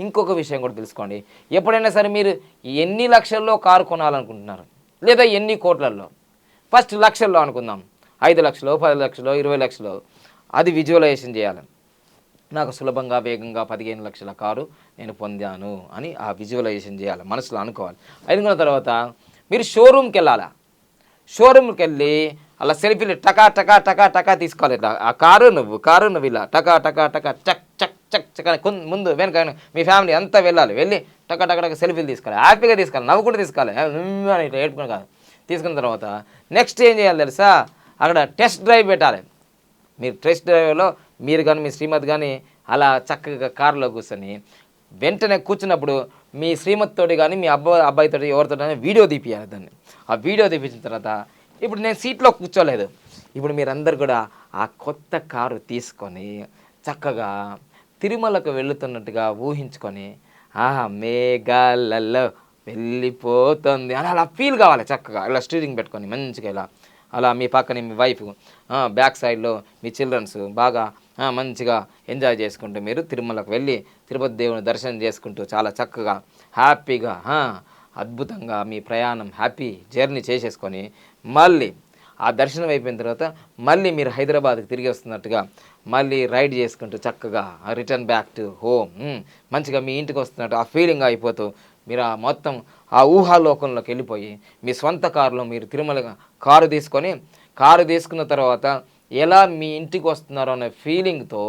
ఇంకొక విషయం కూడా తెలుసుకోండి. ఎప్పుడైనా సరే మీరు ఎన్ని లక్షల్లో కారు కొనాలనుకుంటున్నారు, లేదా ఎన్ని కోట్లల్లో? ఫస్ట్ లక్షల్లో అనుకుందాం. 5 లక్షలు, 10 లక్షలు, 20 లక్షలు. అది విజువలైజేషన్ చేయాలి. నాకు సులభంగా, వేగంగా 15 లక్షల కారు నేను పొందాను అని ఆ విజువలైజేషన్ చేయాలి, మనసులో అనుకోవాలి. అనుకున్న తర్వాత మీరు షోరూమ్కి వెళ్ళాలా. షోరూమ్కి వెళ్ళి అలా సెల్ఫీలు టకా టకా టకా టకా తీసుకోవాలి. ఇట్లా ఆ కారు నువ్వు ఇలా టకా టకా టకా చక్ చక్ చక్ చక్ అని ముందు వెనక మీ ఫ్యామిలీ అంతా వెళ్ళాలి. వెళ్ళి టకా టకా టకా సెల్ఫీలు తీసుకోవాలి, హ్యాపీగా తీసుకోవాలి, నవ్వుకుంటూ తీసుకోవాలి, అని ఇట్లా ఏడుకుని కాదు. తీసుకున్న తర్వాత నెక్స్ట్ ఏం చేయాలి తెలుసా? అక్కడ టెస్ట్ డ్రైవ్ పెట్టాలి. మీరు టెస్ట్ డ్రైవ్లో మీరు కానీ మీ శ్రీమతి కానీ అలా చక్కగా కారులో కూర్చొని వెంటనే కూర్చున్నప్పుడు మీ శ్రీమతితోటి కానీ మీ అబ్బాయితో ఎవరితో వీడియో తీపియాలి. దాన్ని ఆ వీడియో తీపించిన తర్వాత ఇప్పుడు నేను సీట్లో కూర్చోలేదు. ఇప్పుడు మీరందరూ కూడా ఆ కొత్త కారు తీసుకొని చక్కగా తిరుమలకు వెళుతున్నట్టుగా ఊహించుకొని మేఘాలలో వెళ్ళిపోతుంది అని అలా ఫీల్ కావాలి. చక్కగా ఇలా స్టీరింగ్ పెట్టుకొని మంచిగా ఇలా అలా మీ పక్కన మీ వైఫ్, బ్యాక్ సైడ్లో మీ చిల్డ్రన్స్ బాగా మంచిగా ఎంజాయ్ చేసుకుంటూ మీరు తిరుమలకు వెళ్ళి తిరుపతి దేవుని దర్శనం చేసుకుంటూ చాలా చక్కగా హ్యాపీగా అద్భుతంగా మీ ప్రయాణం హ్యాపీ జర్నీ చేసేసుకొని మళ్ళీ ఆ దర్శనం అయిపోయిన తర్వాత మళ్ళీ మీరు హైదరాబాద్కి తిరిగి వస్తున్నట్టుగా మళ్ళీ రైడ్ చేసుకుంటూ చక్కగా రిటర్న్ బ్యాక్ టు హోమ్ మంచిగా మీ ఇంటికి వస్తున్నట్టు ఆ ఫీలింగ్ అయిపోతూ మీరు ఆ మొత్తం ఆ ఊహాలోకంలోకి వెళ్ళిపోయి మీ స్వంత కారులో మీరు తిరుమల కారు తీసుకున్న తర్వాత ఎలా మీ ఇంటికి వస్తున్నారో అనే ఫీలింగ్తో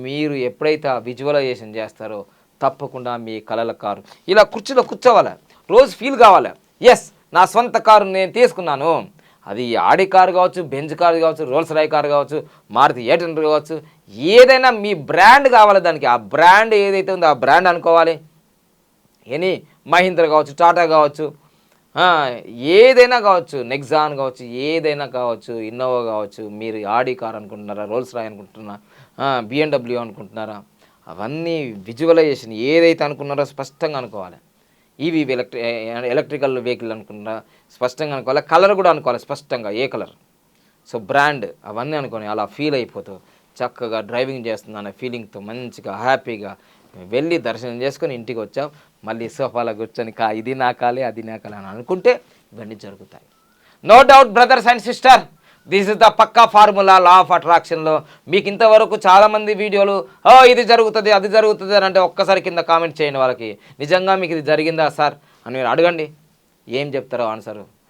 మీరు ఎప్పుడైతే ఆ విజువలైజేషన్ చేస్తారో తప్పకుండా మీ కలల కారు ఇలా కుర్చీలో కూర్చోవాలి, రోజు ఫీల్ కావాలి. ఎస్, నా స్వంత కారు నేను తీసుకున్నాను. అది ఆడి కారు కావచ్చు, బెంజ్ కారు కావచ్చు, రోల్స్ రాయ్ కారు కావచ్చు, మారుతి 800 కావచ్చు, ఏదైనా మీ బ్రాండ్ కావాలి. దానికి ఆ బ్రాండ్ ఏదైతే ఉందో ఆ బ్రాండ్ అనుకోవాలి. ఎనీ మహీంద్రా కావచ్చు, టాటా కావచ్చు, ఏదైనా కావచ్చు, నెక్సాన్ కావచ్చు, ఏదైనా కావచ్చు, ఇన్నోవా కావచ్చు. మీరు ఆడి కార్ అనుకుంటున్నారా, రోల్స్ రాయ్ అనుకుంటున్నారా, BMW అనుకుంటున్నారా, అవన్నీ విజువలైజేషన్ ఏదైతే అనుకున్నారో స్పష్టంగా అనుకోవాలి. ఇవి ఎలక్ట్రికల్ వెహికల్ అనుకున్నారా స్పష్టంగా అనుకోవాలి. కలర్ కూడా అనుకోవాలి స్పష్టంగా, ఏ కలర్. సో బ్రాండ్ అవన్నీ అనుకొని అలా ఫీల్ అయిపోతూ చక్కగా డ్రైవింగ్ చేస్తుంది అనే ఫీలింగ్తో మంచిగా హ్యాపీగా వెళ్ళి దర్శనం చేసుకొని ఇంటికి వచ్చాం. మళ్ళీ సోఫాలో కూర్చొని ఇది నాకాలి అది నాకాలి అని అనుకుంటే ఇవన్నీ జరుగుతాయి. No doubt brothers and sister, this is the పక్కా ఫార్ములా లా ఆఫ్ అట్రాక్షన్లో. మీకు ఇంతవరకు చాలామంది వీడియోలు ఇది జరుగుతుంది అది జరుగుతుంది అని అంటే ఒక్కసారి కింద కామెంట్ చేయండి. వాళ్ళకి నిజంగా మీకు ఇది జరిగిందా సార్ అని మీరు అడగండి. ఏం చెప్తారో ఆన్సర్